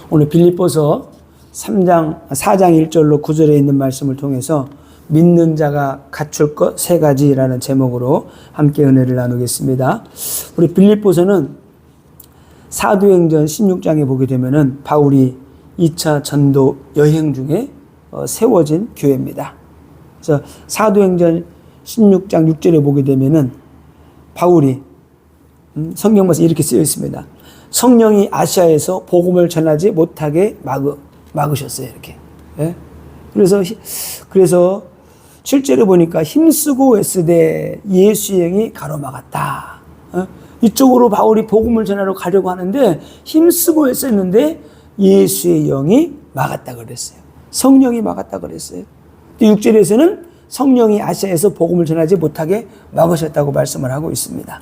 오늘 빌립보서 4장 1절로 9절에 있는 말씀을 통해서 믿는 자가 갖출 것 세 가지라는 제목으로 함께 은혜를 나누겠습니다. 우리 빌립보서는 사도행전 16장에 보게 되면은 바울이 2차 전도 여행 중에 세워진 교회입니다. 그래서 사도행전 16장 6절에 보게 되면은 바울이 성경에서 이렇게 쓰여 있습니다. 성령이 아시아에서 복음을 전하지 못하게 막으셨어요. 이렇게. 예? 그래서 실제로 보니까 힘쓰고 애쓰되 예수의 영이 가로막았다. 이쪽으로 바울이 복음을 전하러 가려고 하는데 힘쓰고 애썼는데 예수의 영이 막았다 그랬어요. 성령이 막았다 그랬어요. 6절에서는 성령이 아시아에서 복음을 전하지 못하게 막으셨다고 말씀을 하고 있습니다.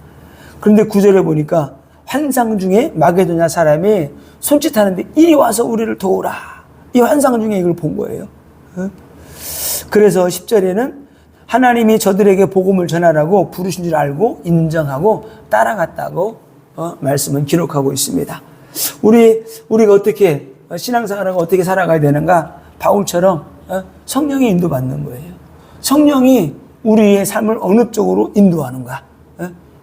그런데 9절에 보니까 환상 중에 마게도냐 사람이 손짓하는데 이리 와서 우리를 도우라. 이 환상 중에 이걸 본 거예요. 그래서 10절에는 하나님이 저들에게 복음을 전하라고 부르신 줄 알고 인정하고 따라갔다고 말씀은 기록하고 있습니다. 우리가 어떻게 신앙생활하고 어떻게 살아가야 되는가? 바울처럼 성령이 인도받는 거예요. 성령이 우리의 삶을 어느 쪽으로 인도하는가?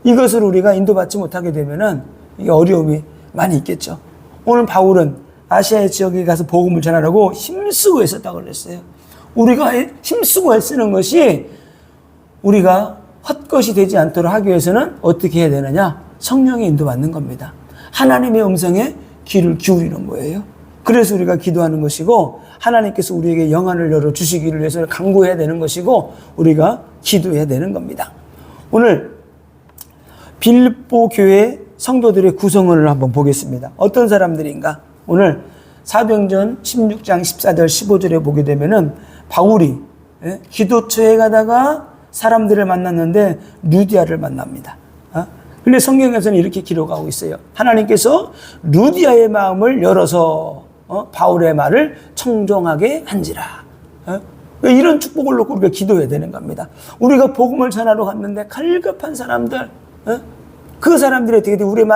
이것을 우리가 인도받지 못하게 되면은 이게 어려움이 많이 있겠죠. 오늘 바울은 아시아 지역에 가서 복음을 전하라고 힘쓰고 애썼다고 그랬어요. 우리가 힘쓰고 애쓰는 것이 우리가 헛것이 되지 않도록 하기 위해서는 어떻게 해야 되느냐? 성령의 인도받는 겁니다. 하나님의 음성에 귀를 기울이는 거예요. 그래서 우리가 기도하는 것이고 하나님께서 우리에게 영안을 열어주시기를 위해서 간구해야 되는 것이고 우리가 기도해야 되는 겁니다. 오늘 빌립보 교회 성도들의 구성원을 한번 보겠습니다. 어떤 사람들인가? 오늘 사도행전 16장 14절 15절에 보게 되면은 바울이 기도처에 가다가 사람들을 만났는데 루디아를 만납니다. 근데 성경에서는 이렇게 기록하고 있어요. 하나님께서 루디아의 마음을 열어서 바울의 말을 청종하게 한지라. 이런 축복을 놓고 우리가 기도해야 되는 겁니다. 우리가 복음을 전하러 갔는데 갈급한 사람들, 그 사람들이 어떻게 돼? 우리의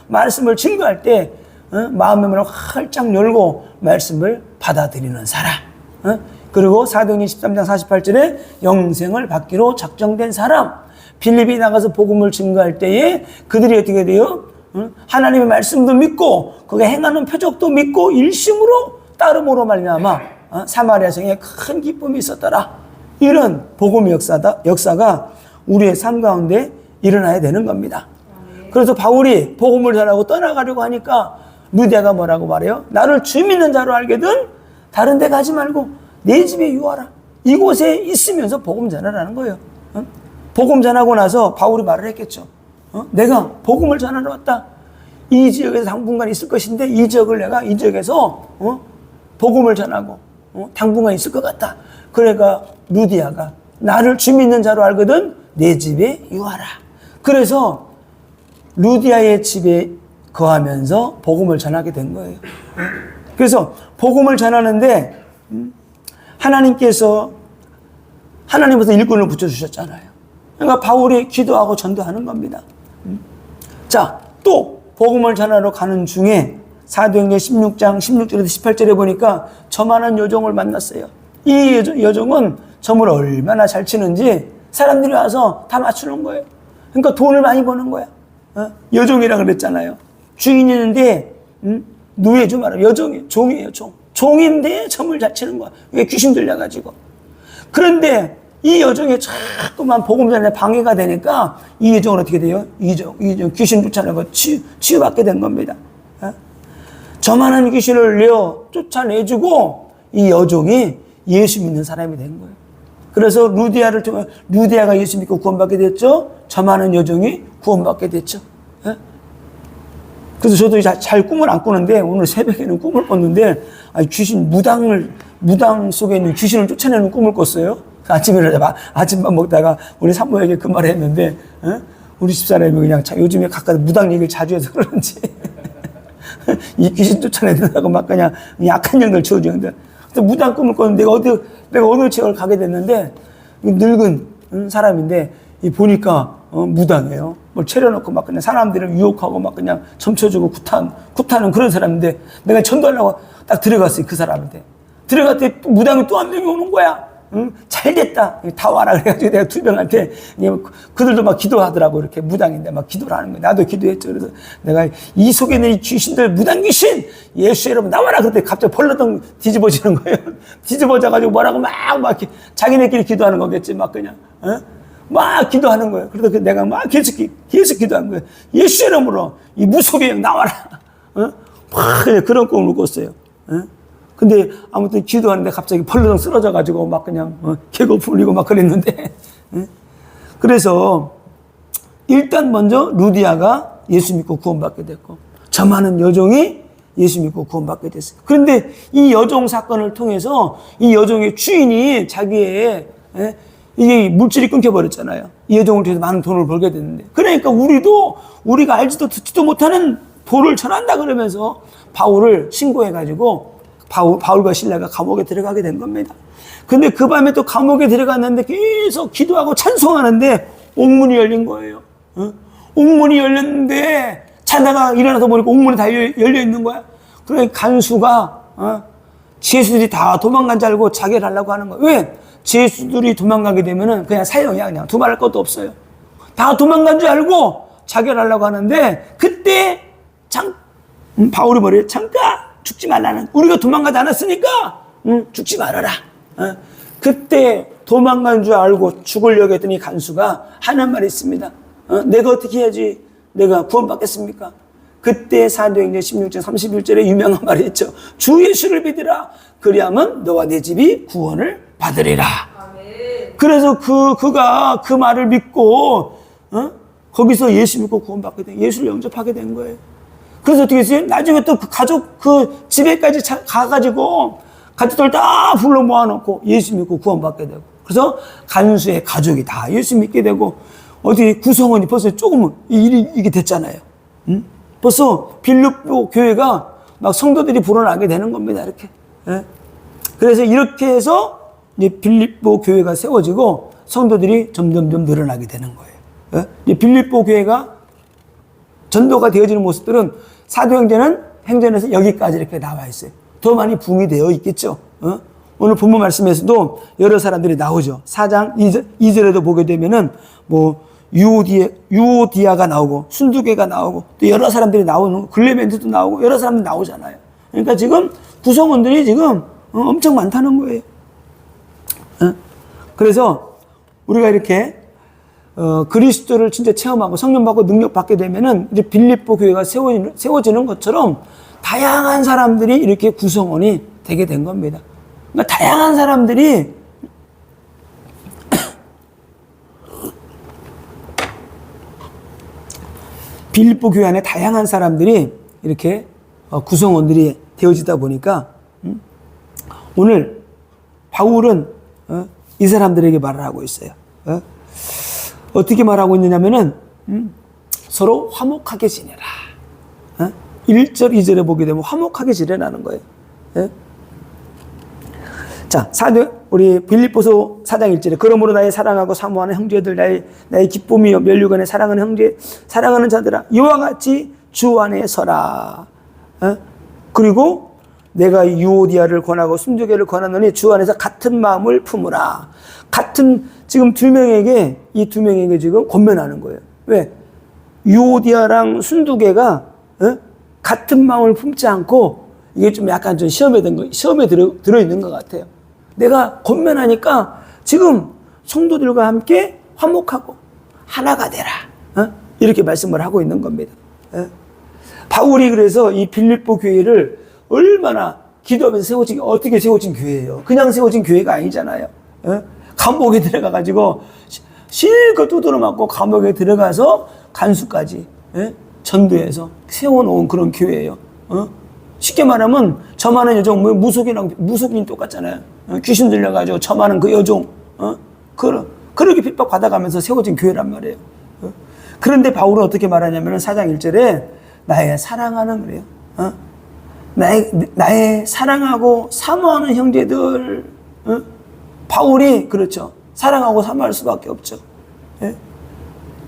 말씀을 증거할 때 마음의 문을 활짝 열고 말씀을 받아들이는 사람. 그리고 사도행전 13장 48절에 영생을 받기로 작정된 사람. 빌립이 나가서 복음을 증거할 때에 그들이 어떻게 돼요? 하나님의 말씀도 믿고 그게 행하는 표적도 믿고 일심으로 따름으로 말미암아 사마리아 성에 큰 기쁨이 있었더라. 이런 복음의 역사가 우리의 삶 가운데 일어나야 되는 겁니다. 그래서 바울이 복음을 전하고 떠나가려고 하니까 루디아가 뭐라고 말해요? 나를 주 믿는 자로 알거든 다른 데 가지 말고 내 집에 유하라. 이곳에 있으면서 복음 전하라는 거예요. 복음 전하고 나서 바울이 말을 했겠죠. 내가 복음을 전하러 왔다. 이 지역에서 당분간 있을 것인데 이 지역에서 복음을 전하고 당분간 있을 것 같다. 그러니까 루디아가 나를 주 믿는 자로 알거든 내 집에 유하라. 그래서 루디아의 집에 거하면서 복음을 전하게 된 거예요. 그래서 복음을 전하는데 하나님께서 일꾼을 붙여주셨잖아요. 그러니까 바울이 기도하고 전도하는 겁니다. 자, 또 복음을 전하러 가는 중에 사도행전 16장 16절에서 18절에 보니까 저만한 여종을 만났어요. 이 여종은 점을 얼마나 잘 치는지 사람들이 와서 다 맞추는 거예요. 그러니까 돈을 많이 버는 거야. 여종이라 그랬잖아요. 주인이 있는데 누에죠 말하면 여종이에요. 종이에요. 종인데 점을 잘 치는 거야. 이게 귀신 들려가지고. 그런데 이 여종이 자꾸만 복음 전에 방해가 되니까 이 여종은 어떻게 돼요? 이 여종 귀신 쫓아내고 치유받게 된 겁니다. 저만한 귀신을 쫓아내주고 이 여종이 예수 믿는 사람이 된 거예요. 그래서 루디아가 예수 믿고 구원받게 됐죠. 저만한 여종이 구원받게 됐죠. 그래서 저도 잘 꿈을 안 꾸는데 오늘 새벽에는 꿈을 꿨는데 무당 속에 있는 귀신을 쫓아내는 꿈을 꿨어요. 아침에 아침밥 먹다가 우리 산모에게 그 말을 했는데 우리 집사람이 그냥 요즘에 가까이 무당 얘기를 자주 해서 그런지 이 귀신 쫓아내다가 막 그냥 약한 영들 지어주는데 무당 꿈을 꿨는데 내가 어느 지역을 가게 됐는데 늙은 사람인데 보니까 무당이에요. 뭘 차려놓고 막 그냥 사람들을 유혹하고 막 그냥 점쳐주고 굿하는 그런 사람인데 내가 전도하려고 딱 들어갔어요. 그 사람한테. 들어갔더니 무당이 또 한 명이 오는 거야. 응? 잘 됐다. 다 와라. 그래가지고 내가 두 명한테 그들도 막 기도하더라고. 이렇게 무당인데 막 기도를 하는 거야. 나도 기도했죠. 그래서 내가 이 속에 있는 이 귀신들, 무당 귀신! 예수 여러분 나와라. 그때 갑자기 벌러덩 뒤집어지는 거예요. 뒤집어져가지고 뭐라고 막 이렇게 자기네끼리 기도하는 거겠지. 막 그냥. 어? 막 기도하는 거예요. 그래서 내가 막 계속 기도한 거예요. 예수 이름으로 이 무속의 영 나와라. 어? 막 그런 꿈을 꿨어요. 어? 근데 아무튼 기도하는데 갑자기 벌렁 쓰러져가지고 막 그냥 개고 풀리고 막 그랬는데. 어? 그래서 일단 먼저 루디아가 예수 믿고 구원받게 됐고 저 많은 여종이 예수 믿고 구원받게 됐어요. 그런데 이 여종 사건을 통해서 이 여종의 주인이 자기의 이게 물질이 끊겨버렸잖아요. 이 여종을 통해서 많은 돈을 벌게 됐는데. 그러니까 우리가 알지도 듣지도 못하는 도를 전한다 그러면서 바울을 신고해가지고 바울과 실라가 감옥에 들어가게 된 겁니다. 근데 그 밤에 또 감옥에 들어갔는데 계속 기도하고 찬송하는데 옥문이 열린 거예요. 옥문이 열렸는데 자다가 일어나서 보니까 옥문이 다 열려 있는 거야. 그러니까 간수가 죄수들이 다 도망간 줄 알고 자결 하려고 하는 거야. 왜? 죄수들이 도망가게 되면은 그냥 사형이야. 그냥 두말할 것도 없어요. 다 도망간 줄 알고 자결하려고 하는데 그때 바울이 뭐래요? 잠깐 죽지 말라는. 우리가 도망가지 않았으니까 죽지 말아라. 그때 도망간 줄 알고 죽으려고 했더니 간수가 하는 말이 있습니다. 내가 어떻게 해야지 내가 구원받겠습니까? 그때 사도행전 16장 31절에 유명한 말이 있죠. 주 예수를 믿으라. 그리하면 너와 내 집이 구원을 받으리라. 그래서 그가 그 말을 믿고 거기서 예수 믿고 구원받게 된, 예수를 영접하게 된 거예요. 그래서 어떻게 했어요? 나중에 또 그 가족 그 집에까지 가가지고 가족들 다 불러 모아놓고 예수 믿고 구원받게 되고, 그래서 간수의 가족이 다 예수 믿게 되고, 어디 구성원이 벌써 조금은 이게 됐잖아요. 응? 벌써 빌립보 교회가 막 성도들이 불어나게 되는 겁니다. 이렇게. 예? 그래서 이렇게 해서 이제 빌립보 교회가 세워지고 성도들이 점점점 늘어나게 되는 거예요. 예? 이제 빌립보 교회가 전도가 되어지는 모습들은 행전에서 여기까지 이렇게 나와 있어요. 더 많이 붕이 되어 있겠죠. 오늘 본문 말씀에서도 여러 사람들이 나오죠. 4장 2절에도 보게 되면은 뭐 유오디아가 나오고 순두개가 나오고 또 여러 사람들이 나오는, 글레멘트도 나오고 여러 사람들이 나오잖아요. 그러니까 지금 구성원들이 지금 엄청 많다는 거예요. 그래서 우리가 이렇게 그리스도를 진짜 체험하고 성령 받고 능력 받게 되면은 이제 빌립보 교회가 세워지는 것처럼 다양한 사람들이 이렇게 구성원이 되게 된 겁니다. 그러니까 다양한 사람들이 빌립보 교회 안에 다양한 사람들이 이렇게 구성원들이 되어지다 보니까 오늘 바울은 이 사람들에게 말을 하고 있어요. 어떻게 말하고 있느냐면은 서로 화목하게 지내라. 1절 2절에 보게 되면 화목하게 지내라는 거예요. 자, 우리 빌립보서 4장 1절에 그러므로 나의 사랑하고 사모하는 형제들, 나의 기쁨이요 면류관에 사랑하는 형제, 사랑하는 자들아, 이와 같이 주 안에 서라. 그리고 내가 유오디아를 권하고 순두개를 권하노니 주 안에서 같은 마음을 품으라. 지금 이 두 명에게 지금 권면하는 거예요. 왜? 유오디아랑 순두개가 같은 마음을 품지 않고, 이게 좀 약간 좀 시험에 들어있는 것 같아요. 내가 권면하니까 지금 성도들과 함께 화목하고 하나가 되라. 이렇게 말씀을 하고 있는 겁니다. 바울이 그래서 이 빌립보 교회를 얼마나 기도하면서 어떻게 세워진 교회예요. 그냥 세워진 교회가 아니잖아요. 감옥에 들어가가지고 실컷 두드러 맞고 감옥에 들어가서 간수까지 전도해서 세워놓은 그런 교회예요. 쉽게 말하면 저 많은 여종, 무속인 똑같잖아요. 귀신 들려가지고 저 많은 그 여종, 그렇게 핍박받아가면서 세워진 교회란 말이에요. 그런데 바울은 어떻게 말하냐면 4장 1절에 나의 사랑하는, 그래요. 나의 사랑하고 사모하는 형제들, 바울이 그렇죠. 사랑하고 사모할 수밖에 없죠.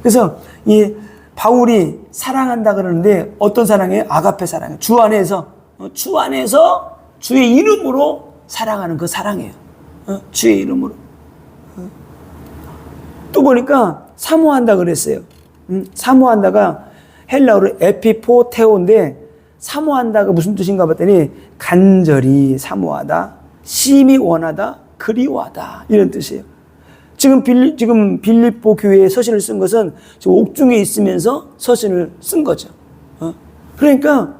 그래서 이 바울이 사랑한다 그러는데 어떤 사랑이에요? 아가페 사랑이에요. 주 안에서 주의 이름으로 사랑하는 그 사랑이에요. 주의 이름으로. 또 보니까 사모한다 그랬어요. 사모한다가 헬라어로 에피포테오인데 사모한다가 무슨 뜻인가 봤더니 간절히 사모하다, 심히 원하다, 그리워하다 이런 뜻이에요. 지금 빌립보 교회에 서신을 쓴 것은 옥중에 있으면서 서신을 쓴 거죠. 그러니까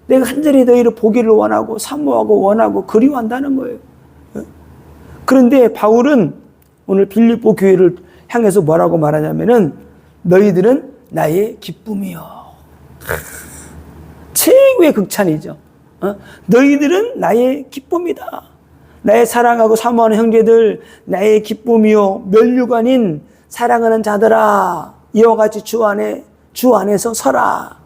내가 간절히 너희를 보기를 원하고 사모하고 원하고 그리워한다는 거예요. 그런데 바울은 오늘 빌립보 교회를 향해서 뭐라고 말하냐면은 너희들은 나의 기쁨이요. 최고의 극찬이죠. 너희들은 나의 기쁨이다. 나의 사랑하고 사모하는 형제들, 나의 기쁨이요 면류관인 사랑하는 자들아, 이와 같이 주 안에서 서라.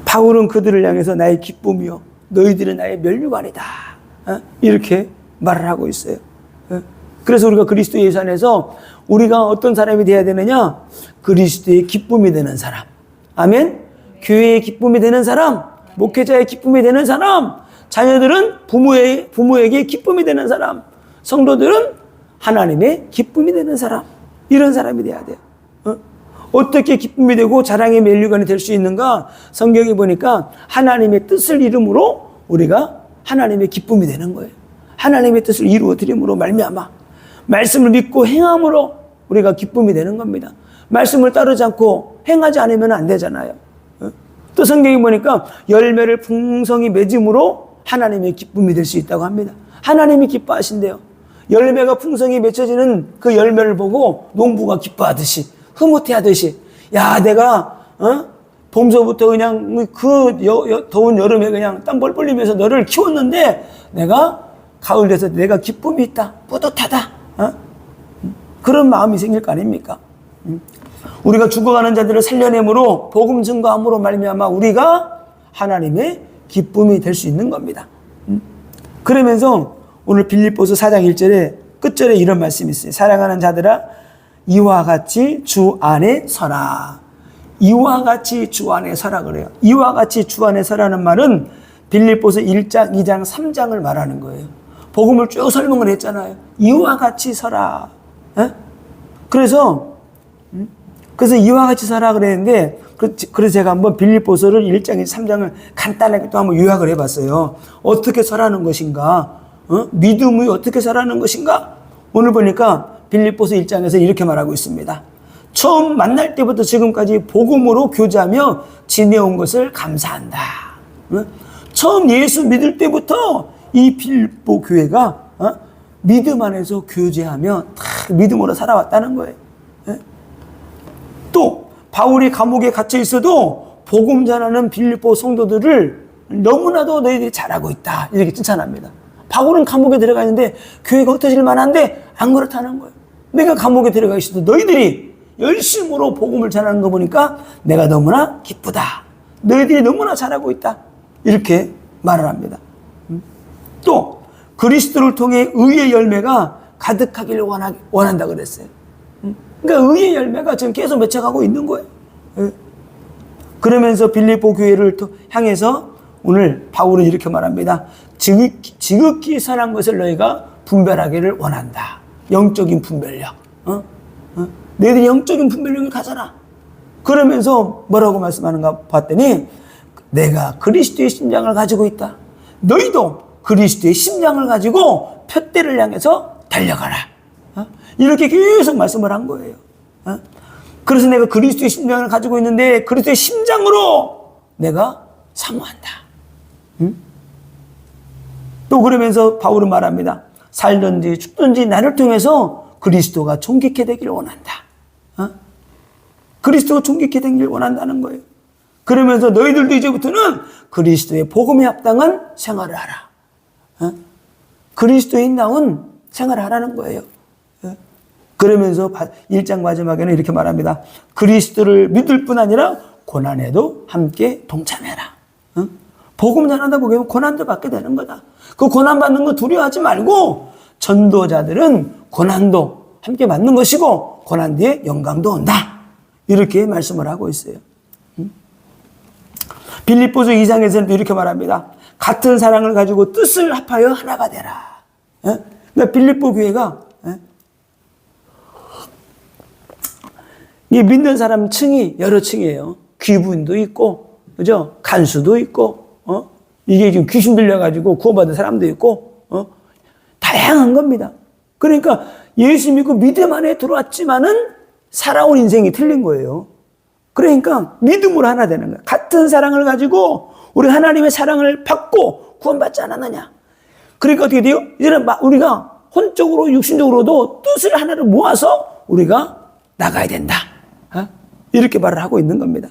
바울은 그들을 향해서 나의 기쁨이요 너희들은 나의 면류관이다. 이렇게 말을 하고 있어요. 그래서 우리가 그리스도 예수 안에서 우리가 어떤 사람이 되어야 되느냐? 그리스도의 기쁨이 되는 사람. 아멘. 교회의 기쁨이 되는 사람, 목회자의 기쁨이 되는 사람, 자녀들은 부모에게 기쁨이 되는 사람, 성도들은 하나님의 기쁨이 되는 사람. 이런 사람이 돼야 돼요. 어떻게 기쁨이 되고 자랑의 면류관이 될 수 있는가? 성경에 보니까 하나님의 뜻을 이름으로 우리가 하나님의 기쁨이 되는 거예요. 하나님의 뜻을 이루어 드림으로 말미암아 말씀을 믿고 행함으로 우리가 기쁨이 되는 겁니다. 말씀을 따르지 않고 행하지 않으면 안 되잖아요. 또 성경에 보니까 열매를 풍성히 맺음으로 하나님의 기쁨이 될 수 있다고 합니다. 하나님이 기뻐하신대요. 열매가 풍성히 맺혀지는 그 열매를 보고 농부가 기뻐하듯이 흐뭇해하듯이 야 내가 봄서부터 그냥 더운 여름에 그냥 땀 뻘 흘리면서 너를 키웠는데 내가 가을 돼서 내가 기쁨이 있다. 뿌듯하다. 그런 마음이 생길 거 아닙니까? 우리가 죽어가는 자들을 살려냄으로 복음 증거함으로 말미암아 우리가 하나님의 기쁨이 될 수 있는 겁니다. 그러면서 오늘 빌립보서 4장 1절에 끝절에 이런 말씀이 있어요. 사랑하는 자들아 이와 같이 주 안에 서라. 이와 같이 주 안에 서라 그래요. 이와 같이 주 안에 서라는 말은 빌립보서 1장, 2장, 3장을 말하는 거예요. 복음을 쭉 설명을 했잖아요. 이와 같이 서라. 그래서 이와 같이 서라 그랬는데 그래서 제가 한번 빌립보서를 1장, 3장을 간단하게 또 한번 요약을 해봤어요. 어떻게 서라는 것인가? 믿음이 어떻게 서라는 것인가? 오늘 보니까 빌립보서 1장에서 이렇게 말하고 있습니다. 처음 만날 때부터 지금까지 복음으로 교제하며 지내온 것을 감사한다. 처음 예수 믿을 때부터 이 빌립보 교회가 믿음 안에서 교제하며 다 믿음으로 살아왔다는 거예요. 또 바울이 감옥에 갇혀 있어도 복음 전하는 빌립보 성도들을 너무나도 너희들이 잘하고 있다. 이렇게 칭찬합니다. 바울은 감옥에 들어가 있는데 교회가 흩어질 만한데 안 그렇다는 거예요. 내가 감옥에 들어가 있어도 너희들이 열심으로 복음을 전하는 거 보니까 내가 너무나 기쁘다. 너희들이 너무나 잘하고 있다. 이렇게 말을 합니다. 또 그리스도를 통해 의의 열매가 가득하기를 원한다 그랬어요. 그러니까 의의 열매가 지금 계속 맺혀가고 있는 거예요. 그러면서 빌립보 교회를 향해서 오늘 바울은 이렇게 말합니다. 지극히 선한 것을 너희가 분별하기를 원한다. 영적인 분별력. 너희들이 영적인 분별력을 가져라. 그러면서 뭐라고 말씀하는가 봤더니 내가 그리스도의 심장을 가지고 있다. 너희도 그리스도의 심장을 가지고 푯대를 향해서 달려가라. 이렇게 계속 말씀을 한 거예요. 그래서 내가 그리스도의 심장을 가지고 있는데 그리스도의 심장으로 내가 사모한다. 또 그러면서 바울은 말합니다. 살든지 죽든지 나를 통해서 그리스도가 존귀케 되기를 원한다. 그리스도가 존귀케 되기를 원한다는 거예요. 그러면서 너희들도 이제부터는 그리스도의 복음에 합당한 생활을 하라. 그리스도인다운 생활을 하라는 거예요. 그러면서 1장 마지막에는 이렇게 말합니다. 그리스도를 믿을 뿐 아니라 고난에도 함께 동참해라. 복음 전하다 보면 고난도 받게 되는 거다. 그 고난 받는 거 두려워하지 말고 전도자들은 고난도 함께 받는 것이고 고난 뒤에 영광도 온다. 이렇게 말씀을 하고 있어요. 빌립보서 2장에서는 이렇게 말합니다. 같은 사랑을 가지고 뜻을 합하여 하나가 되라. 그러니까 빌립보 교회가 이 믿는 사람 층이 여러 층이에요. 귀부인도 있고, 그죠? 간수도 있고, 이게 지금 귀신 들려가지고 구원받은 사람도 있고, 다양한 겁니다. 그러니까 예수 믿고 믿음 안에 들어왔지만은 살아온 인생이 틀린 거예요. 그러니까 믿음으로 하나 되는 거예요. 같은 사랑을 가지고 우리 하나님의 사랑을 받고 구원받지 않았느냐. 그러니까 어떻게 돼요? 이제는 우리가 혼적으로 육신적으로도 뜻을 하나를 모아서 우리가 나가야 된다. 이렇게 말을 하고 있는 겁니다.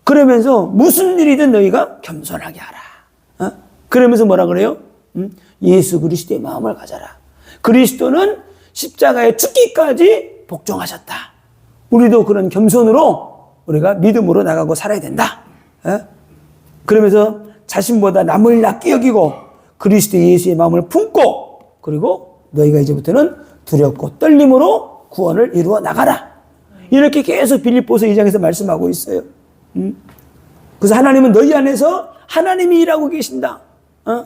그러면서 무슨 일이든 너희가 겸손하게 하라. 그러면서 뭐라 그래요? 예수 그리스도의 마음을 가져라. 그리스도는 십자가에 죽기까지 복종하셨다. 우리도 그런 겸손으로 우리가 믿음으로 나가고 살아야 된다. 그러면서 자신보다 남을 낫게 여기고 그리스도 예수의 마음을 품고 그리고 너희가 이제부터는 두렵고 떨림으로 구원을 이루어 나가라. 이렇게 계속 빌립보서 2장에서 말씀하고 있어요. 그래서 하나님은 너희 안에서 하나님이 일하고 계신다.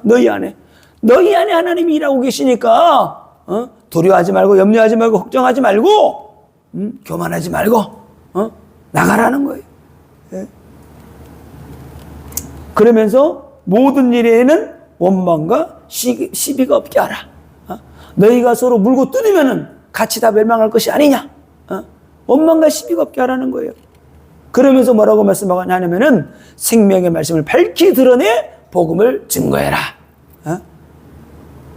너희 안에 하나님이 일하고 계시니까 두려워하지 말고 염려하지 말고 걱정하지 말고 교만하지 말고 나가라는 거예요. 그러면서 모든 일에는 원망과 시비가 없게 하라. 너희가 서로 물고 뜯으면은 같이 다 멸망할 것이 아니냐. 원망과 시비가 없게 하라는 거예요. 그러면서 뭐라고 말씀하냐면은 생명의 말씀을 밝히 드러내 복음을 증거해라.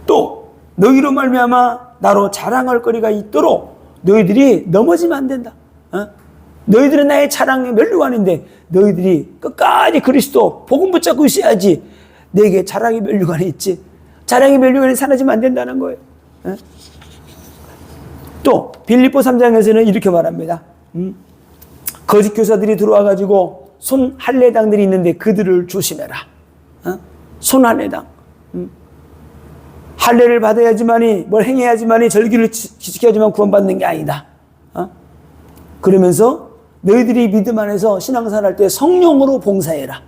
또 너희로 말미암아 나로 자랑할 거리가 있도록 너희들이 넘어지면 안 된다. 너희들은 나의 자랑의 면류관인데 너희들이 끝까지 그리스도 복음 붙잡고 있어야지. 내게 자랑의 면류관이 있지. 자랑의 면류관이 사라지면 안 된다는 거예요. 또 빌립보 3장에서는 이렇게 말합니다. 거짓 교사들이 들어와가지고 손 할례당들이 있는데 그들을 조심해라. 손 할례당. 할례를 받아야지만이 뭘 행해야지만이 절기를 지켜야지만 구원받는 게 아니다. 그러면서 너희들이 믿음 안에서 신앙생활 할 때 성령으로 봉사해라.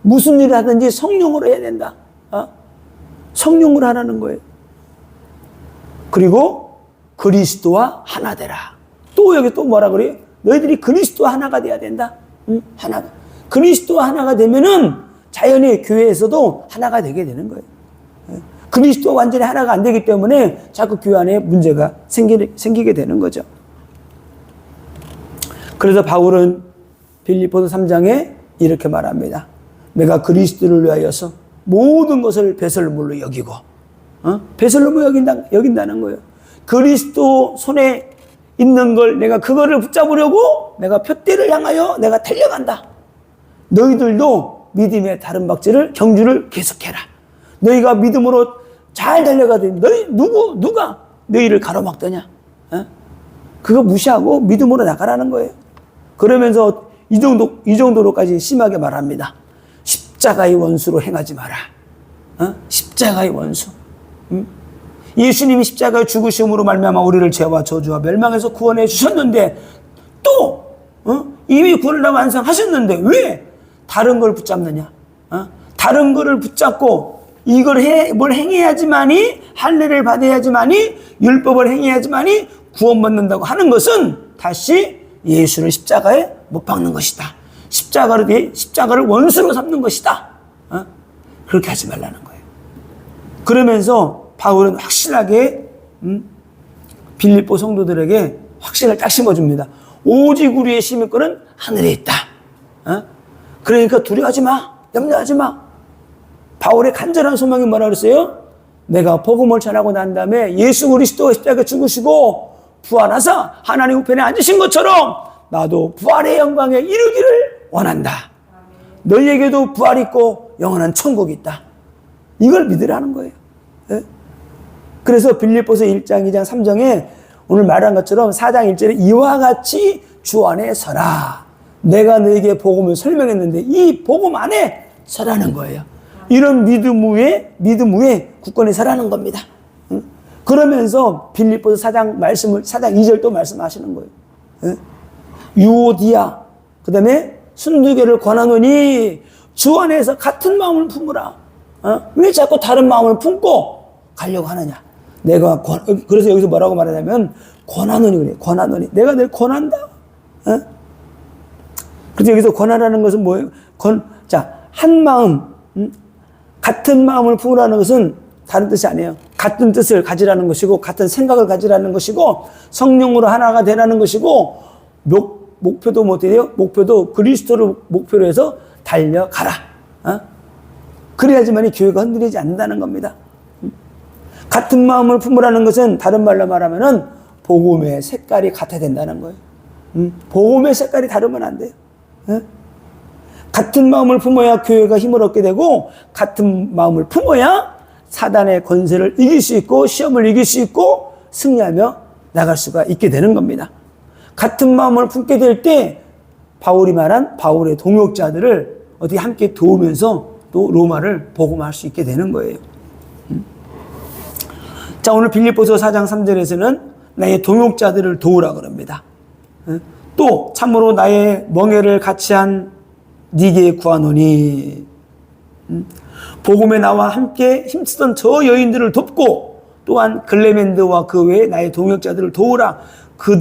무슨 일을 하든지 성령으로 해야 된다. 성령으로 하라는 거예요. 그리고 그리스도와 하나 되라. 또 여기 또 뭐라 그래요? 너희들이 그리스도와 하나가 돼야 된다. 하나가. 그리스도와 하나가 되면은 자연히 교회에서도 하나가 되게 되는 거예요. 그리스도와 완전히 하나가 안 되기 때문에 자꾸 교회 안에 문제가 생기게 되는 거죠. 그래서 바울은 빌립보서 3장에 이렇게 말합니다. 내가 그리스도를 위하여서 모든 것을 배설물로 여기고, 배설물로 여긴다는 거예요. 그리스도 손에 있는 걸 내가 그거를 붙잡으려고 내가 표대를 향하여 내가 달려간다. 너희들도 믿음의 다른 박질을 경주를 계속해라. 너희가 믿음으로 잘 달려가더니 누가 너희를 가로막더냐? 그거 무시하고 믿음으로 나가라는 거예요. 그러면서 이 정도로까지 심하게 말합니다. 십자가의 원수로 행하지 마라. 십자가의 원수. 예수님이 십자가에 죽으심으로 말미암아 우리를 죄와 저주와 멸망에서 구원해 주셨는데 또 이미 구원을 다 완성하셨는데 왜 다른 걸 붙잡느냐? 다른 거를 붙잡고 뭘 행해야지만이 할례를 받아야지만이 율법을 행해야지만이 구원받는다고 하는 것은 다시 예수를 십자가에 못 박는 것이다. 십자가를 원수로 삼는 것이다. 그렇게 하지 말라는 거예요. 그러면서 바울은 확실하게 빌립보 성도들에게 확신을 딱 심어줍니다. 오직 우리의 시민권은 하늘에 있다. 그러니까 두려워하지 마. 염려하지 마. 바울의 간절한 소망이 뭐라 그랬어요? 내가 복음을 전하고 난 다음에 예수 그리스도가 십자가에 죽으시고 부활하사 하나님 우편에 앉으신 것처럼 나도 부활의 영광에 이르기를 원한다. 너희에게도 부활이 있고 영원한 천국이 있다. 이걸 믿으라는 거예요. 그래서 빌립보서 1장, 2장, 3장에 오늘 말한 것처럼 4장 1절에 이와 같이 주 안에 서라. 내가 너에게 복음을 설명했는데 이 복음 안에 서라는 거예요. 이런 믿음 위에 굳건히 서라는 겁니다. 그러면서 빌립보서 4장 2절 또 말씀하시는 거예요. 예? 유오디아, 그 다음에 순두개를 권하노니 주 안에서 같은 마음을 품으라. 왜 자꾸 다른 마음을 품고 가려고 하느냐. 그래서 여기서 뭐라고 말하냐면, 권하노니 그래. 권하노니. 내가 늘 권한다. 그래서 여기서 권하라는 것은 뭐예요? 한 마음, 같은 마음을 품으라는 것은 다른 뜻이 아니에요. 같은 뜻을 가지라는 것이고, 같은 생각을 가지라는 것이고, 성령으로 하나가 되라는 것이고, 목표도 뭐 돼요? 목표도 그리스도를 목표로 해서 달려가라. 그래야지만이 교회가 흔들리지 않는다는 겁니다. 같은 마음을 품으라는 것은 다른 말로 말하면은 복음의 색깔이 같아야 된다는 거예요. 복음의 색깔이 다르면 안 돼요. 같은 마음을 품어야 교회가 힘을 얻게 되고, 같은 마음을 품어야 사단의 권세를 이길 수 있고, 시험을 이길 수 있고, 승리하며 나갈 수가 있게 되는 겁니다. 같은 마음을 품게 될 때 바울이 말한 바울의 동역자들을 어떻게 함께 도우면서 또 로마를 복음화할 수 있게 되는 거예요. 자, 오늘 빌립보서 4장 3절에서는 나의 동역자들을 도우라 그럽니다. 또 참으로 나의 멍에를 같이 한 네게 구하노니, 복음에 나와 함께 힘쓰던 저 여인들을 돕고, 또한 글레멘드와 그 외에 나의 동역자들을 도우라. 그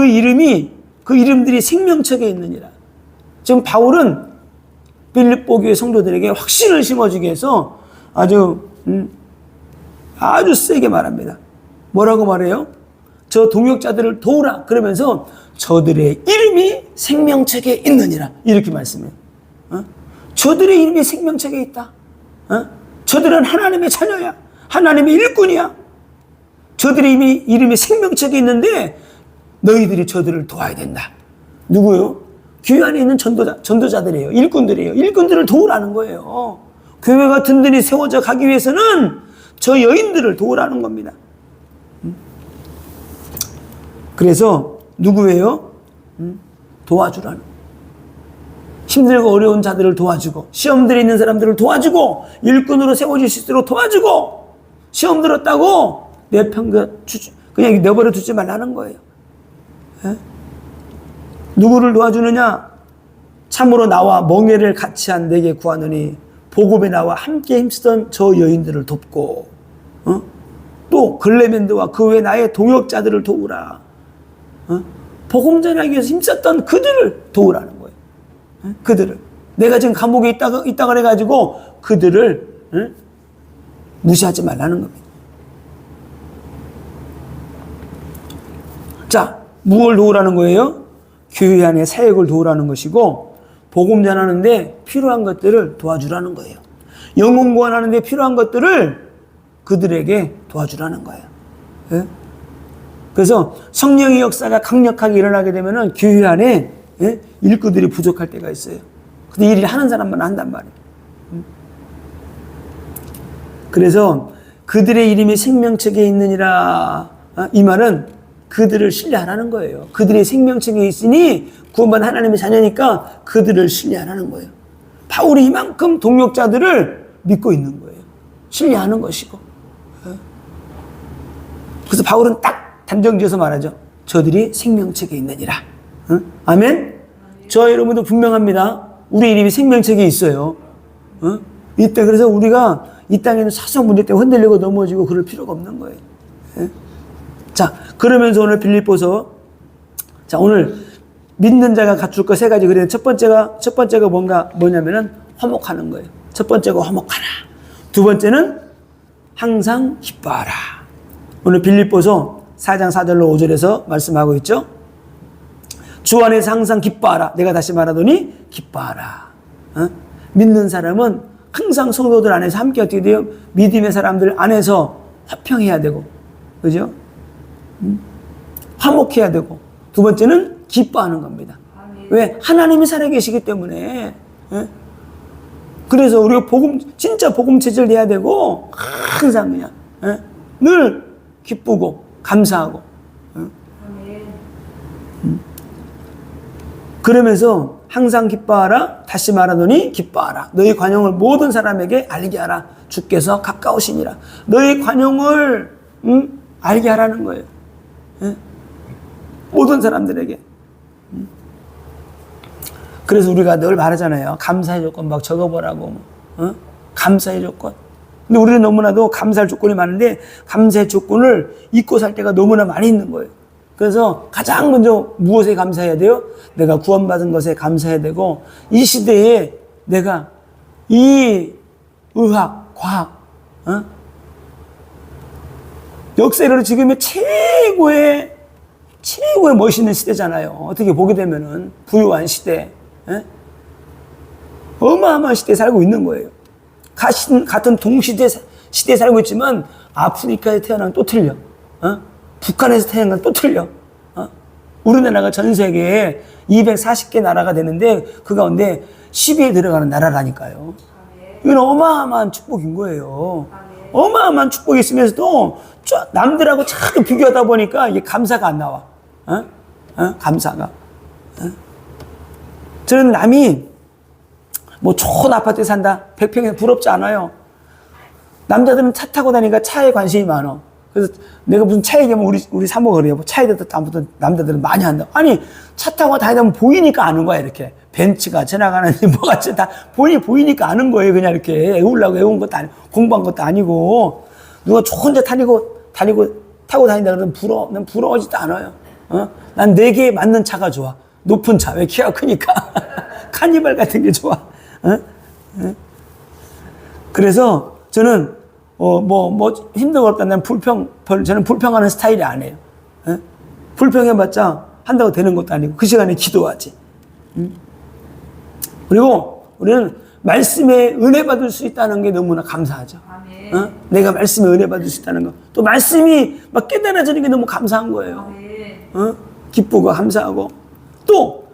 이름들이 생명책에 있느니라. 지금 바울은 빌립보 교회 성도들에게 확신을 심어주기 위해서 아주 세게 말합니다. 뭐라고 말해요? 저 동역자들을 도우라. 그러면서 저들의 이름이 생명책에 있느니라. 이렇게 말씀해요. 저들의 이름이 생명책에 있다. 저들은 하나님의 자녀야. 하나님의 일꾼이야. 저들의 이름이 생명책에 있는데 너희들이 저들을 도와야 된다. 누구요? 교회 안에 있는 전도자들이에요. 일꾼들이에요. 일꾼들을 도우라는 거예요. 교회가 든든히 세워져 가기 위해서는 저 여인들을 도우라는 겁니다. 그래서 누구예요? 도와주라는. 힘들고 어려운 자들을 도와주고, 시험들에 있는 사람들을 도와주고, 일꾼으로 세워질 수 있도록 도와주고, 시험 들었다고 그냥 내버려 두지 말라는 거예요. 누구를 도와주느냐? 참으로 나와 멍에를 같이 한 내게 구하노니 복음에 나와 함께 힘쓰던 저 여인들을 돕고, 또 글레멘드와 그 외 나의 동역자들을 도우라. 복음 전하기 위해서 힘썼던 그들을 도우라는 거예요. 그들을. 내가 지금 감옥에 있다 그래가지고 그들을 무시하지 말라는 겁니다. 자, 무엇을 도우라는 거예요? 교회 안에 사역을 도우라는 것이고, 복음 전하는데 필요한 것들을 도와주라는 거예요. 영혼 구원하는데 필요한 것들을 그들에게 도와주라는 거예요. 예? 그래서 성령의 역사가 강력하게 일어나게 되면은 교회 안에 일꾼들이 부족할 때가 있어요. 근데 일을 하는 사람만 한단 말이에요. 그래서 그들의 이름이 생명책에 있느니라. 이 말은 그들을 신뢰하라는 거예요. 그들의 생명책에 있으니 구원받은 하나님의 자녀니까 그들을 신뢰하라는 거예요. 바울이 이만큼 동역자들을 믿고 있는 거예요. 신뢰하는 것이고. 그래서 바울은 딱 단정지어서 말하죠. 저들이 생명책에 있느니라. 아멘? 저 여러분도 분명합니다. 우리 이름이 생명책에 있어요. 이때 그래서 우리가 이 땅에는 사소한 문제 때문에 흔들리고 넘어지고 그럴 필요가 없는 거예요. 자, 그러면서 오늘 빌립보서, 자, 오늘 믿는 자가 갖출 것 세 가지. 그래서 첫 번째가 뭐냐면은 화목하는 거예요. 첫 번째가 화목하라. 두 번째는 항상 기뻐하라. 오늘 빌립보서 4장 4절로 5절에서 말씀하고 있죠. 주 안에서 항상 기뻐하라. 내가 다시 말하더니 기뻐하라. 믿는 사람은 항상 성도들 안에서 함께 어떻게 돼요? 믿음의 사람들 안에서 화평해야 되고, 그죠? 화목해야 되고, 두 번째는 기뻐하는 겁니다. 왜? 하나님이 살아계시기 때문에. 그래서 우리가 진짜 복음 체질돼야 되고, 항상 그냥 늘 기쁘고 감사하고. 그러면서 항상 기뻐하라. 다시 말하더니 기뻐하라. 너희 관용을 모든 사람에게 알게 하라. 주께서 가까우시니라. 너희 관용을 알게 하라는 거예요. 예? 모든 사람들에게. 그래서 우리가 늘 말하잖아요. 감사의 조건 막 적어보라고. 감사의 조건. 근데 우리는 너무나도 감사할 조건이 많은데 감사의 조건을 잊고 살 때가 너무나 많이 있는 거예요. 그래서 가장 먼저 무엇에 감사해야 돼요? 내가 구원받은 것에 감사해야 되고, 이 시대에 내가 이 의학, 과학, 역사로 지금의 최고의 멋있는 시대잖아요. 어떻게 보게 되면은 부유한 시대, 어마어마한 시대에 살고 있는 거예요. 같은 시대에 살고 있지만 아프리카에 태어난 또 틀려. 북한에서 태어난 또 틀려. 우리나라가 전 세계에 240개 나라가 되는데 그 가운데 10위에 들어가는 나라라니까요. 이건 어마어마한 축복인 거예요. 어마어마한 축복이 있으면서도 남들하고 자꾸 비교하다 보니까 이게 감사가 안 나와. 감사가. 저는 남이 뭐 좋은 아파트에 산다, 100평에 부럽지 않아요. 남자들은 차 타고 다니니까 차에 관심이 많아. 그래서 내가 무슨 차 얘기하면 우리 사모가 그래요. 뭐 차에 대해서 아무튼 남자들은 많이 한다. 아니, 차 타고 다니다 보면 보이니까 아는 거야, 이렇게. ben츠가 지나가는지 뭐가 다 보이니까 아는 거예요. 그냥 이렇게 외우려고 외운 것도 아니고, 공부한 것도 아니고. 누가 좋은 차 타고 다닌다 그러면 난 부러워지도 않아요. 난 내게 맞는 차가 좋아. 높은 차. 왜 키가 크니까. 카니발 같은 게 좋아. 그래서 저는 힘들고 어렵다. 저는 불평하는 스타일이 아니에요. 불평해봤자 한다고 되는 것도 아니고 그 시간에 기도하지. 그리고 우리는 말씀에 은혜 받을 수 있다는 게 너무나 감사하죠. 내가 말씀에 은혜 받을 수 있다는 거. 또 말씀이 막 깨달아지는 게 너무 감사한 거예요. 기쁘고 감사하고. 또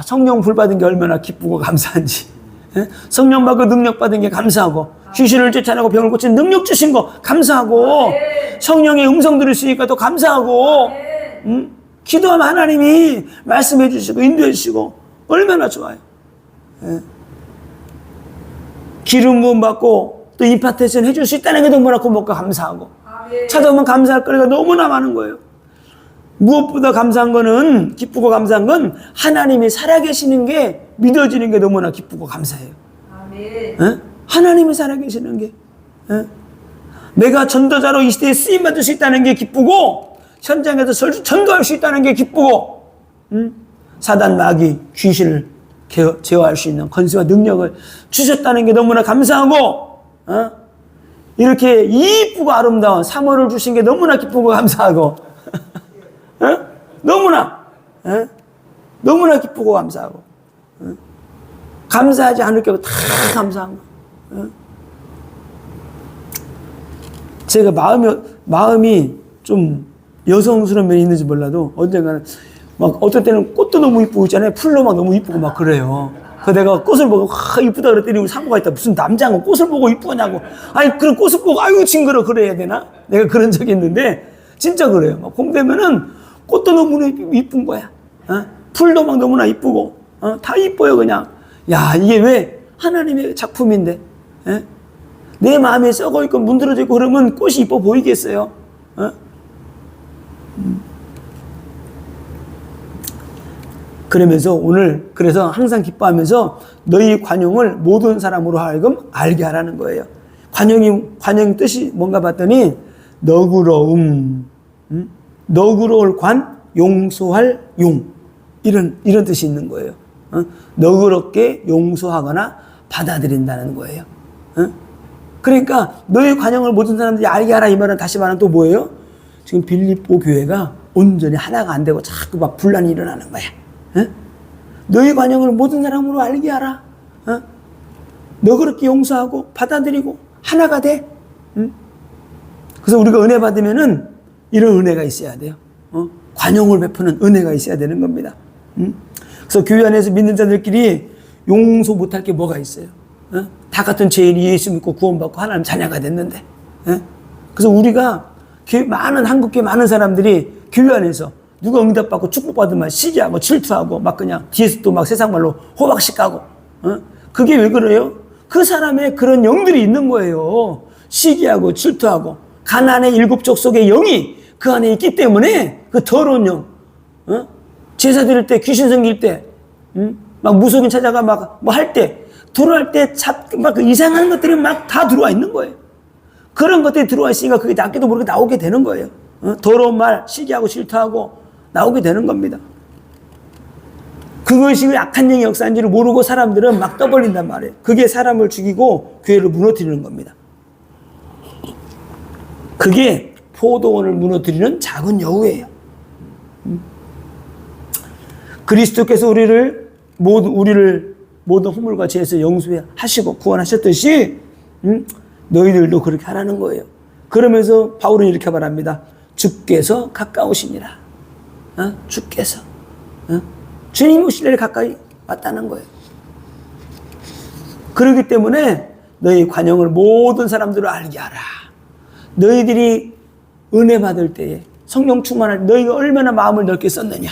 성령 불 받은 게 얼마나 기쁘고 감사한지. 성령 받고 능력 받은 게 감사하고, 귀신을 쫓아내고 병을 고치는 능력 주신 거 감사하고, 성령의 음성 들을 수 있으니까 또 감사하고, 기도하면 하나님이 말씀해 주시고 인도해 주시고 얼마나 좋아요. 기름 부음 받고 또 임파테이션 해줄 수 있다는 게 너무나 고맙고 감사하고, 찾아오면 감사할 거리가 너무나 많은 거예요. 무엇보다 감사한 거는, 기쁘고 감사한 건 하나님이 살아계시는 게 믿어지는 게 너무나 기쁘고 감사해요. 하나님이 살아계시는 게. 내가 전도자로 이 시대에 쓰임받을 수 있다는 게 기쁘고, 현장에서 전도할 수 있다는 게 기쁘고, 사단 마귀 귀신을 제어할 수 있는 권세와 능력을 주셨다는 게 너무나 감사하고, 이렇게 이쁘고 아름다운 3월을 주신 게 너무나 기쁘고 감사하고, 너무나 기쁘고 감사하고, 감사하지 않을 게 다 감사한 거. 제가 마음이 좀 여성스러운 면이 있는지 몰라도 언젠가는 막 어떨 때는 꽃도 너무 이쁘고 있잖아요. 풀로 막 너무 이쁘고 막 그래요. 그래서 내가 꽃을 보고 이쁘다 그랬더니 우리 사모가 있다. 무슨 남자가 꽃을 보고 이쁘냐고. 아니 그런 꽃을 보고 아유 징그러 그래야 되나? 내가 그런 적이 있는데 진짜 그래요. 막 봄 되면은 꽃도 너무나 이쁜 거야. 풀도 막 너무나 이쁘고 다 이뻐요 그냥. 야 이게 왜 하나님의 작품인데 내 마음에 썩어 있고 문드러져 있고 그러면 꽃이 이뻐 보이겠어요? 그러면서 그래서 항상 기뻐하면서 너희 관용을 모든 사람으로 하여금 알게 하라는 거예요. 관용 뜻이 뭔가 봤더니 너그러움, 너그러울 관, 용서할 용, 이런 뜻이 있는 거예요. 너그럽게 용서하거나 받아들인다는 거예요. 그러니까 너희 관용을 모든 사람들이 알게 하라 이 말은 다시 말하면 또 뭐예요? 지금 빌립보 교회가 온전히 하나가 안 되고 자꾸 막 분란이 일어나는 거야. 너희 관용을 모든 사람으로 알게 하라. 너그럽게 용서하고 받아들이고 하나가 돼. 그래서 우리가 은혜 받으면은 이런 은혜가 있어야 돼요. 관용을 베푸는 은혜가 있어야 되는 겁니다. 그래서 교회 안에서 믿는 자들끼리 용서 못할 게 뭐가 있어요? 다 같은 죄인이 예수 믿고 구원받고 하나님 자녀가 됐는데. 그래서 우리가 한국교회 많은 사람들이 교회 안에서 누가 응답받고 축복받으면 시기하고 질투하고 막 그냥 뒤에서 또 막 세상 말로 호박씩 가고. 그게 왜 그래요? 그 사람의 그런 영들이 있는 거예요. 시기하고 질투하고 가나안의 7 족속의 영이 그 안에 있기 때문에 그 더러운 영, 제사 드릴 때, 귀신 생길 때, 막 무속인 찾아가 막 뭐 할 때, 들어갈 때 막 그 이상한 것들이 막 다 들어와 있는 거예요. 그런 것들이 들어와 있으니까 그게 낫게도 모르게 나오게 되는 거예요. 더러운 말, 시기하고 질투하고 나오게 되는 겁니다. 그것이 왜 악한 영의 역사인지를 모르고 사람들은 막 떠벌린단 말이에요. 그게 사람을 죽이고 교회를 무너뜨리는 겁니다. 그게 포도원을 무너뜨리는 작은 여우예요. 그리스도께서 우리를 모든 허물과 죄에서 용서하시고 구원하셨듯이 너희들도 그렇게 하라는 거예요. 그러면서 바울은 이렇게 말합니다. 주께서 가까우시니라. 주께서. 주님 오실 날 가까이 왔다는 거예요. 그렇기 때문에 너희 관용을 모든 사람들로 알게 하라. 너희들이 은혜 받을 때에 성령 충만할 때 너희가 얼마나 마음을 넓게 썼느냐.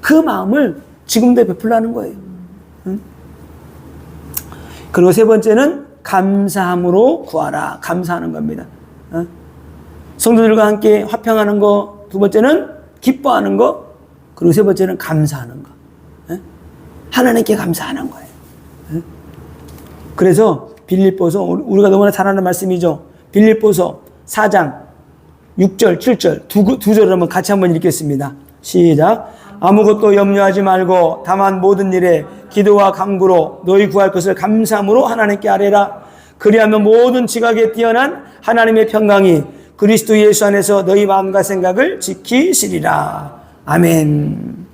그 마음을 지금도 베풀라는 거예요. 그리고 세 번째는 감사함으로 구하라. 감사하는 겁니다. 성도들과 함께 화평하는 거. 두 번째는 기뻐하는 거. 그리고 세 번째는 감사하는 거. 하나님께 감사하는 거예요. 그래서 빌립보서, 우리가 너무나 잘 아는 말씀이죠. 빌립보서 4장 6절, 7절 두 절을 한번 같이 한번 읽겠습니다. 시작. 아무것도 염려하지 말고 다만 모든 일에 기도와 간구로 너희 구할 것을 감사함으로 하나님께 아뢰라. 그리하면 모든 지각에 뛰어난 하나님의 평강이 그리스도 예수 안에서 너희 마음과 생각을 지키시리라. 아멘.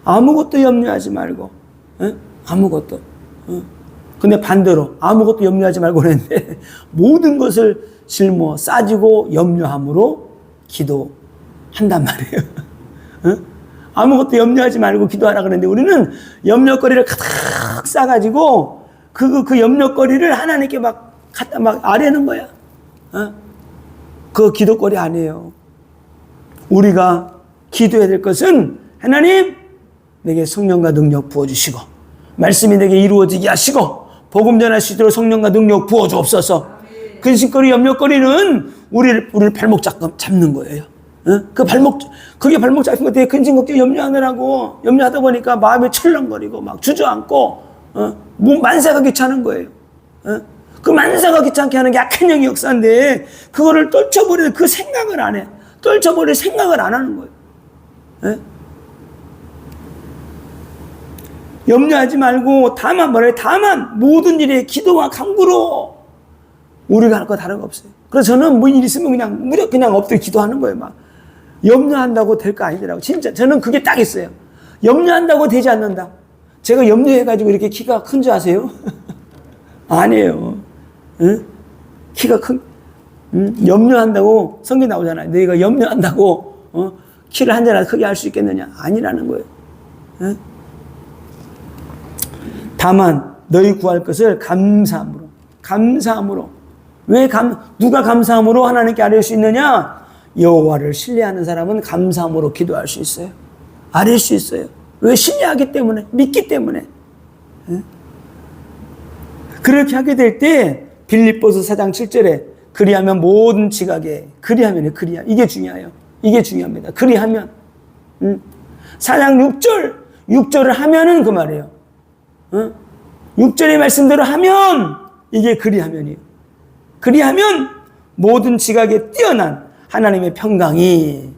아무것도 염려하지 말고, 아무것도. 근데 반대로 아무것도 염려하지 말고 그랬는데 모든 것을 짊어 싸지고 염려함으로 기도한단 말이에요. 아무것도 염려하지 말고 기도하라 그랬는데 우리는 염려거리를 가득 싸가지고 그 염려거리를 하나님께 막 갖다 막 아뢰는 거야. 그거 기도거리 아니에요. 우리가 기도해야 될 것은 하나님 내게 성령과 능력 부어주시고 말씀이 내게 이루어지게 하시고 복음 전할 수 있도록 성령과 능력 부어주옵소서. 근심거리 염려거리는 우리를 발목 잡는 거예요. 그게 발목 잡힌 것 때문에 근심 걱정 염려하느라고 염려하다 보니까 마음이 철렁거리고 막 주저앉고 만사가 귀찮은 거예요. 그 만사가 귀찮게 하는 게 악한 영의 역사인데 그거를 떨쳐버리는 그 생각을 안 해. 떨쳐버릴 생각을 안 하는 거예요. 염려하지 말고 다만 모든 일에 기도와 간구로 우리가 할 거 다른 거 없어요. 그래서 저는 뭐 일 있으면 그냥 엎드려 기도하는 거예요. 막 염려한다고 될 거 아니더라고. 진짜 저는 그게 딱 있어요. 염려한다고 되지 않는다. 제가 염려해가지고 이렇게 키가 큰 줄 아세요? 아니에요. 키가 염려한다고 성경 나오잖아요. 너희가 염려한다고 키를 한 자나 크게 할 수 있겠느냐? 아니라는 거예요. 다만 너희 구할 것을 감사함으로. 누가 감사함으로 하나님께 아뢰 수 있느냐? 여호와를 신뢰하는 사람은 감사함으로 기도할 수 있어요. 아뢰 수 있어요. 왜? 신뢰하기 때문에, 믿기 때문에. 그렇게 하게 될 때 빌립보서 4장 7절에 그리하면 모든 지각에 이게 중요해요. 이게 중요합니다. 그리하면 4장 6절을 하면은 그 말이에요. 6절의 말씀대로 하면 이게 그리하면이에요. 그리하면 모든 지각에 뛰어난 하나님의 평강이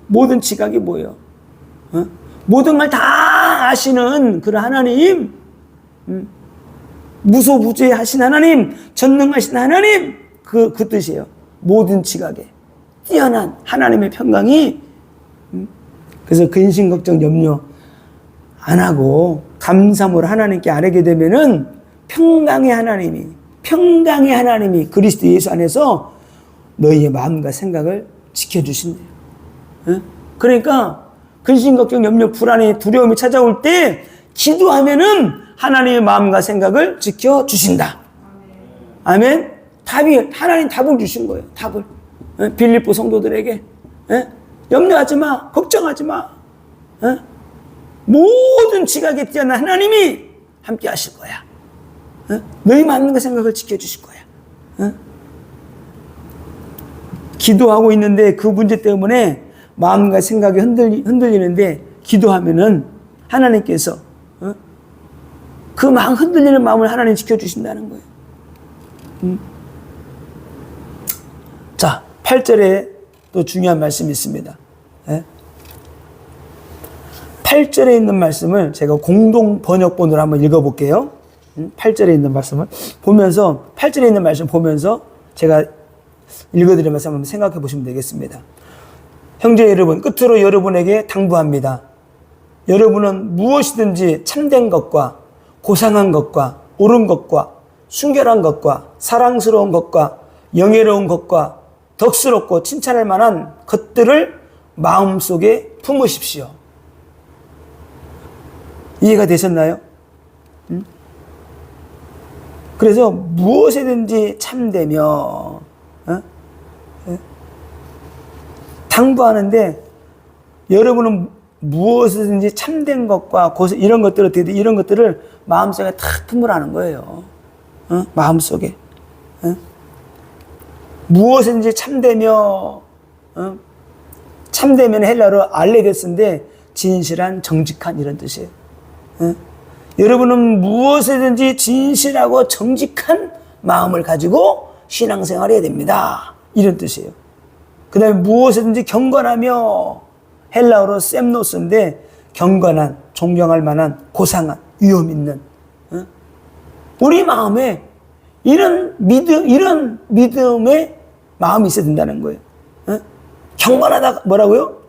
모든 지각이 뭐예요? 모든 걸 다 아시는 그런 하나님, 무소부재하신 하나님, 전능하신 하나님, 그 뜻이에요. 모든 지각에 뛰어난 하나님의 평강이. 그래서 근심 걱정 염려 안 하고 감사함으로 하나님께 아뢰게 되면은 평강의 하나님이 그리스도 예수 안에서 너희의 마음과 생각을 지켜주신대요. 그러니까 근심 걱정 염려 불안해 두려움이 찾아올 때 기도하면은 하나님의 마음과 생각을 지켜주신다. 아멘. 하나님 답을 주신 거예요. 답을. 빌립보 성도들에게 염려하지 마, 걱정하지 마. 모든 지각에 뛰어난 하나님이 함께 하실 거야. 너희 마음과 생각을 지켜주실 거야. 기도하고 있는데 그 문제 때문에 마음과 생각이 흔들리는데 기도하면은 하나님께서 그 마음 흔들리는 마음을 하나님 지켜주신다는 거예요. 자, 8절에 또 중요한 말씀이 있습니다. 8절에 있는 말씀을 제가 공동 번역본으로 한번 읽어볼게요. 8절에 있는 말씀을 보면서, 8절에 있는 말씀 보면서 제가 읽어드리면서 한번 생각해 보시면 되겠습니다. 형제 여러분, 끝으로 여러분에게 당부합니다. 여러분은 무엇이든지 참된 것과 고상한 것과 옳은 것과 순결한 것과 사랑스러운 것과 영예로운 것과 덕스럽고 칭찬할 만한 것들을 마음속에 품으십시오. 이해가 되셨나요? 그래서 무엇이든지 참되며 당부하는데 여러분은 무엇이든지 참된 것과 이런 것들을 이런 것들을 마음속에 탁 품으라는 거예요. 마음속에 무엇이든지 참되며 참되면 헬라어로 알레게스인데 진실한 정직한 이런 뜻이에요. 여러분은 무엇이든지 진실하고 정직한 마음을 가지고 신앙생활을 해야 됩니다. 이런 뜻이에요. 그 다음에 무엇이든지 경건하며 헬라어로 셈노스인데 경건한, 존경할 만한, 고상한, 위험 있는 우리 마음에 이런 믿음의 마음이 있어야 된다는 거예요. 경건하다 뭐라고요?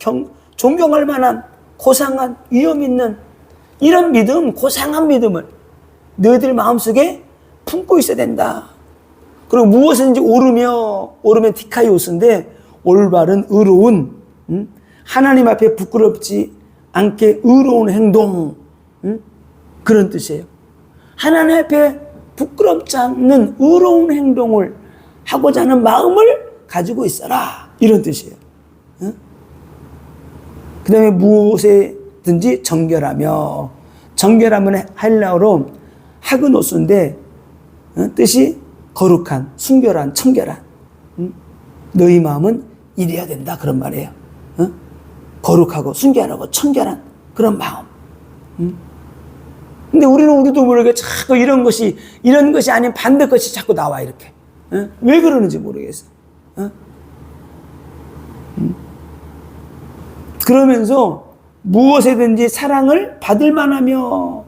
존경할 만한, 고상한, 위험 있는 이런 믿음, 고상한 믿음을 너희들 마음속에 품고 있어야 된다. 그리고 무엇인지 오르면 디카이오스인데 올바른 의로운 하나님 앞에 부끄럽지 않게 의로운 행동 그런 뜻이에요. 하나님 앞에 부끄럽지 않는 의로운 행동을 하고자 하는 마음을 가지고 있어라 이런 뜻이에요. 그 다음에 무엇이든지 정결하며 정결함은 헬라어로 하그노스인데 뜻이 거룩한, 순결한, 청결한 너희 마음은 이래야 된다 그런 말이에요. 거룩하고 순결하고 청결한 그런 마음. 근데 우리도 모르게 자꾸 이런 것이 아닌 반대 것이 자꾸 나와 이렇게. 왜 그러는지 모르겠어. 그러면서 무엇이든지 사랑을 받을 만하며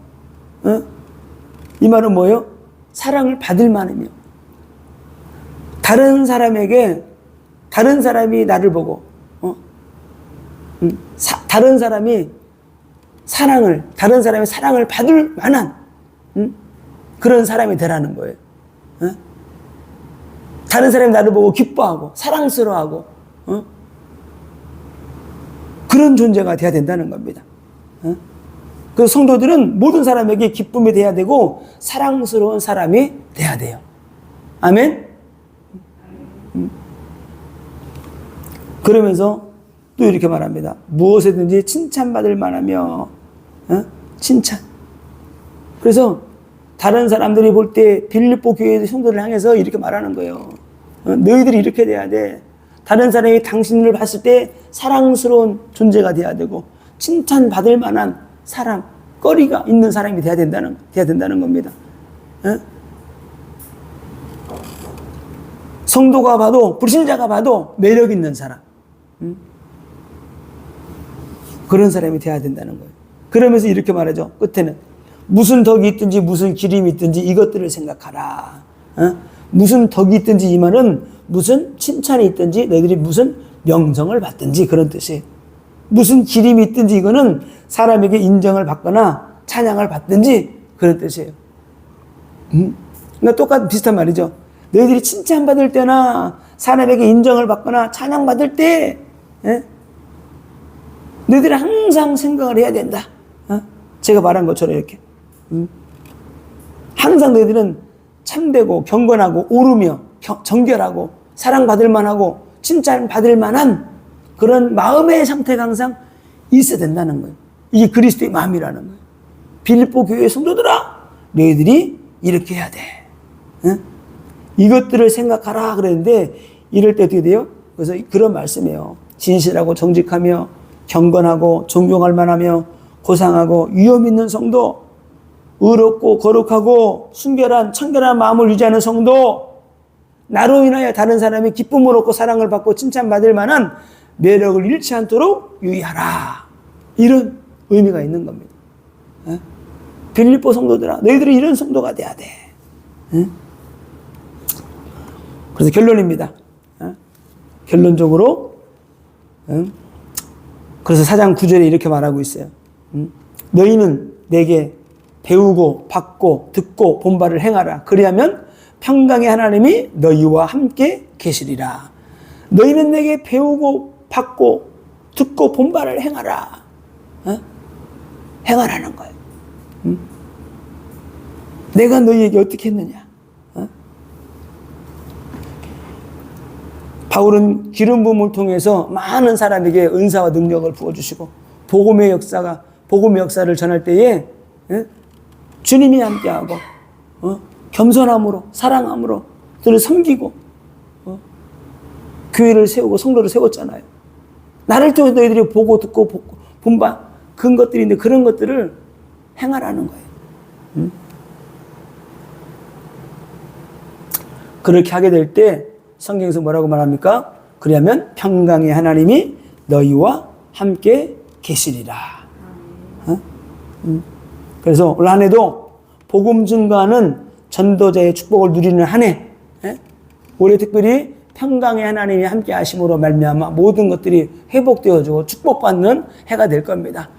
이 말은 뭐예요? 사랑을 받을 만하며 다른 사람이 나를 보고 다른 사람이 사랑을 받을 만한 그런 사람이 되라는 거예요. 다른 사람이 나를 보고 기뻐하고 사랑스러워하고 그런 존재가 돼야 된다는 겁니다. 그 성도들은 모든 사람에게 기쁨이 돼야 되고 사랑스러운 사람이 돼야 돼요. 아멘? 그러면서 또 이렇게 말합니다. 무엇이든지 칭찬받을 만하며 칭찬. 그래서 다른 사람들이 볼 때 빌립보 교회 성도를 향해서 이렇게 말하는 거예요. 너희들이 이렇게 돼야 돼. 다른 사람이 당신을 봤을 때 사랑스러운 존재가 돼야 되고 칭찬받을 만한 사람, 거리가 있는 사람이 돼야 된다는 겁니다. 성도가 봐도 불신자가 봐도 매력 있는 사람. 그런 사람이 돼야 된다는 거예요. 그러면서 이렇게 말하죠. 끝에는 무슨 덕이 있든지 무슨 기림이 있든지 이것들을 생각하라. 무슨 덕이 있든지 이 말은 무슨 칭찬이 있든지 너희들이 무슨 명성을 받든지 그런 뜻이에요. 무슨 기림이 있든지 이거는 사람에게 인정을 받거나 찬양을 받든지 그런 뜻이에요. 그러니까 비슷한 말이죠. 너희들이 칭찬받을 때나 사람에게 인정을 받거나 찬양받을 때 너희들이 항상 생각을 해야 된다. 제가 말한 것처럼 이렇게 항상 너희들은 참되고 경건하고 오르며 정결하고 사랑받을 만하고 칭찬받을 만한 그런 마음의 상태가 항상 있어야 된다는 거예요. 이게 그리스도의 마음이라는 거예요. 빌립보 교회 성도들아, 너희들이 이렇게 해야 돼. 이것들을 생각하라 그랬는데 이럴 때 어떻게 돼요? 그래서 그런 말씀이에요. 진실하고 정직하며 경건하고 존경할 만하며 고상하고 위험 있는 성도, 의롭고 거룩하고 순결한 청결한 마음을 유지하는 성도, 나로 인하여 다른 사람이 기쁨을 얻고 사랑을 받고 칭찬받을 만한 매력을 잃지 않도록 유의하라. 이런 의미가 있는 겁니다. 빌립보 성도들아, 너희들이 이런 성도가 돼야 돼. 그래서 결론입니다. 결론적으로 그래서 4장 9절에 이렇게 말하고 있어요. 너희는 내게 배우고 받고 듣고 본 바를 행하라. 그리하면 평강의 하나님이 너희와 함께 계시리라. 너희는 내게 배우고 받고 듣고 본 바를 행하라. 행하라는 거예요. 내가 너희에게 어떻게 했느냐. 바울은 기름 부음을 통해서 많은 사람에게 은사와 능력을 부어주시고 복음의 역사를 전할 때에 주님이 함께하고 겸손함으로 사랑함으로 그들을 섬기고 교회를 세우고 성도를 세웠잖아요. 나를 통해서 너희들이 보고 듣고 본바 그런 것들인데 그런 것들을 행하라는 거예요. 그렇게 하게 될 때 성경에서 뭐라고 말합니까? 그러면 평강의 하나님이 너희와 함께 계시리라. 그래서 올 한 해도 복음 증거하는 전도자의 축복을 누리는 한 해, 올해 특별히 평강의 하나님이 함께 하심으로 말미암아 모든 것들이 회복되어지고 축복받는 해가 될 겁니다.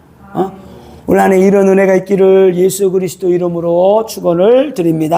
올 한 해 이런 은혜가 있기를 예수 그리스도 이름으로 축원을 드립니다.